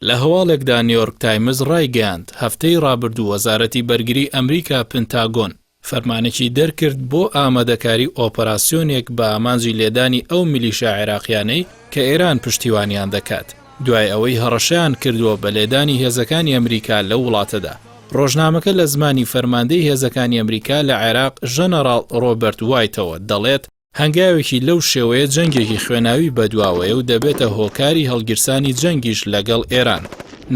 لە هەواڵێکدا نیویۆرک تایمز ڕایگەیاند هەفتەی ڕابردوو وەزارەتی بەرگری ئەمریکا پنتاگۆن فەرمانێکی دەرکرد بۆ ئامادەکاری ئۆپەراسیۆنێک بە ئامانجی لێدانی ئەو میلیشیا عێراقیانەی کە ئێران پشتیوانیان دەکات دوای ئەوەی هەڕەشەیان کردووە بە لێدانی هێزەکانی ئەمریکا لە وڵاتەدا. ڕۆژنامەکە لە زمانی فەرماندەی هێزەکانی ئەمریکا لە عێراق ژەنەڕاڵ ڕۆبەرت وایتەوە دەڵێت هەنگاوێکی لەو شێوەیە جەنگێکی خوێناوی بەدواوەیە و دەبێتە هۆکاری هەڵگرسانی جەنگیش لەگەڵ ئێران.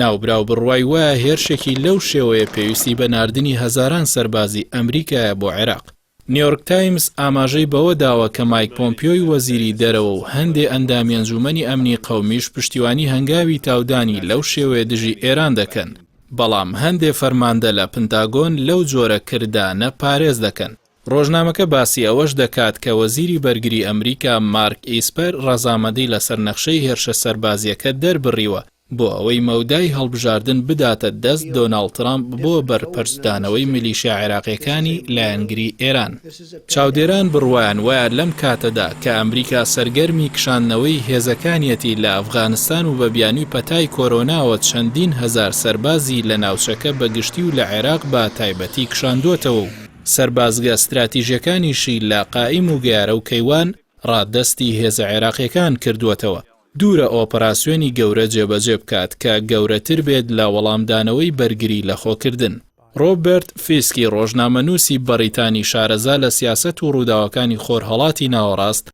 ناوبراو بڕوای وایە هێرشێکی لەو شێوەیە پێویستی بە ناردنی هەزاران سەربازی ئەمریکایە بۆ عێراق. نیویۆرک تایمز ئاماژەی بەوە داوە کە مایک پۆمپیۆی وەزیری دەرەوە و هەندێ ئەندامی ئەنجومەنی ئەمنی قەومیش پشتیوانی هەنگاوی تاودانی لەو شێوەیە دژی ئێران دەکەن. بەڵام هەندێ فەرماندە لە پنتاگۆن لەو جۆرە کردانە پارێز دەکەن. ڕۆژنامەکە باسی ئەوەش دەکات کە وەزیری بەرگری ئەمریکا مارک ئیسپەر ڕەزامەندی لەسەر نەخشەی هێرشە سەربازیەکە دەربڕیوە بۆ ئەوەی مەودای هەڵبژاردن بداتە دەست دۆناڵد ترامپ بۆ بەرپەرچدانەوەی میلیشیا عێراقیەکانی لایەنگری ئێران. چاودێران بڕوایان وایە لەم کاتەدا کە ئەمریکا سەرگەرمی کشاندنەوەی هێزەکانیەتی لە ئەفغانستان و بە بیانی پەتای کۆرۆناوە چەندین هەزار سەربازی لە ناوچەکە بەگشتی و لە عێراق بە تایبەتی کشاندوتەوە و سەربازگە استراتیژیەکانیشی لە قائیم و گیارە و کەیوان ڕاددەستی هێزە عێراقیەکان کردووەتەوە. دوورە ئۆپەراسیۆنی گەورە جێبەجێ بکات کە گەورەتر بێت لە وەڵامدانەوەی بەرگری لەخۆکردن. ڕۆبرت فیسکی ڕۆژنامەنووسی بەریتانی شارەزا لە سیاسەت و ڕووداوەکانی خۆرهەڵاتی ناوەڕاست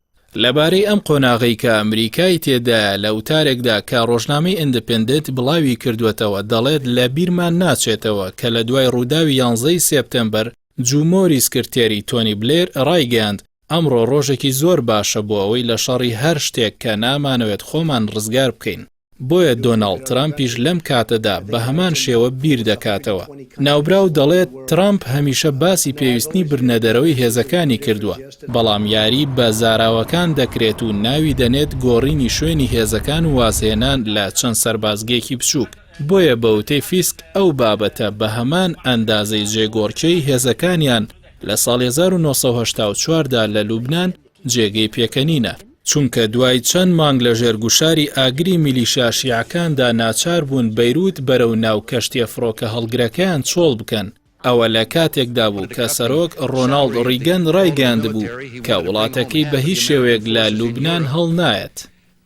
لەبارەی ئەم قۆناغەی کە ئەمریکای تێدایە لە وتارێکدا کە ڕۆژنامەی ئیندپێندنت بڵاوی کردوێتەوە دەڵێت لە بیرمان ناچێتەوە کە لە دوای ڕووداوی 11 سێپتەمبەر جومۆری سکرتێری تۆنی بلێر ڕایگەیاند ئەمڕۆ ڕۆژێکی زۆر باشە بۆ ئەوەی لە شەڕی هەر شتێک کە نامانەوێت خۆمان ڕزگار بکەین. بۆیە دۆناڵد ترامپیش لەم کاتەدا بە هەمان شێوە بیر دەکاتەوە. ناوبراو دەڵێت ترامپ هەمیشە باسی پێویستنی برنەدەرەوەی هێزەکانی کردووە بەڵام یاری بە زاراوەکان دەکرێت و ناوی دەنێت گۆڕینی شوێنی هێزەکان و وازهێنان لە چەند سەربازگێکی بچووک. بۆیە بەوتەی فیسک ئەو بابەتە بە هەمان ئەندازەی جێگۆڕکەی هێزەکانیان لە ساڵی 1984دا لە لوبنان جێگەی پێکەنینە. چونکە دوای چەند مانگ لە ژێرگوشاری ئاگری میلیشیا شیعەکاندا ناچار بوون بەیروت بەرەو ناو کەشتیە فڕۆکە هەڵگرەکەیان چۆڵ بکەن. ئەوە لە کاتێکدا بوو کە سەرۆک ڕۆناڵد ڕیگەن ڕایگەیاند بوو کە وڵاتەکەی بە هیچ شێوەیەک لە لوبنان هەڵنایەت.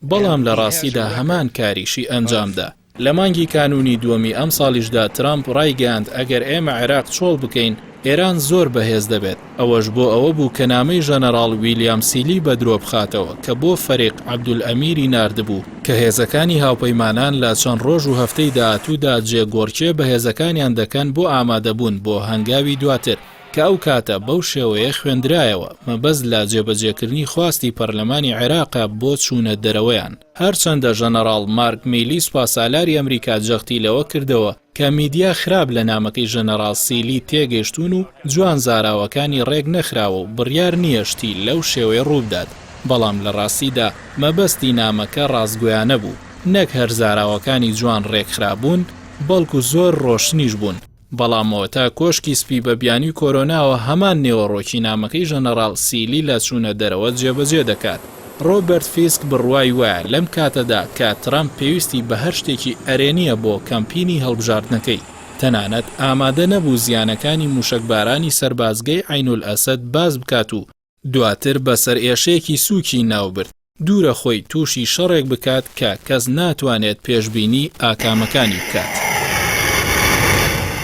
بەڵام لە ڕاستیدا هەمان کاریشی ئەنجامدا. لە مانگی کانونی دووەمی ئەم ساڵیشدا ترامپ ڕایگەیاند ئەگەر ئێمە عێراق چۆڵ بکەین ئێران زۆر بەهێز دەبێت. ئەوەش بۆ ئەوە بوو کە نامەی ژەنەڕاڵ ویلیام سیلی بەدرۆ بخاتەوە کە بۆ فەریق عەبدولئەمیری ناردبوو کە هێزەکانی هاوپەیمانان لە چەند ڕۆژ و هەفتەی داهاتوودا جێگۆڕکێ بە هێزەکانیان دەکەن بۆ ئامادەبوون بۆ هەنگاوی دواتر کە ئەو کاتە بەو شێوەیە خوێندرایەوە مەبەست لە جێبەجێکردنی خواستی پەرلەمانی عێراقە بۆ چوونە دەرەوەیان. هەرچەندە ژەنەڕاڵ مارک میلی سوپاسالاری ئەمریکا جەختی لەوە کردەوە کە میدیا خراپ لە نامەکەی ژەنەڕاڵ سیلی تێگەیشتون و جوان زاراوەکانی ڕێک نەخراوە و بڕیار نییەشتی لەو شێوەیە ڕوودات. بەڵام لە ڕاستیدا مەبەستی نامەکە ڕازگۆیانە بوو نەک هەر زاراوەکانی جوان ڕێکخرابوون بەڵکو زۆر ڕۆشنیش بوون. بەڵامەوە تا کۆشکی سپی بە بیانی کۆرۆناوە هەمان نێوەڕۆکی نامەکەی ژەنەڕاڵ سیلی لە چوونە دەرەوە جێبەجێ دەکات. ڕۆبرت فیسک بڕوای وایە لەم کاتەدا کە ترامپ پێویستی بە هەر شتێکی ئەرێنیە بۆ کەمپینی هەڵبژاردنەکەی تەنانەت ئامادە نەبوو زیانەکانی موشکبارانی سەربازگەی عینولئەسەد باز بکات و دواتر بەسەر ئێشەیەکی سووکی ناوبرد دوورە خۆی تووشی شەڕێک بکات کە کەس ناتوانێت پێشبینی ئاکامەکانی بکات.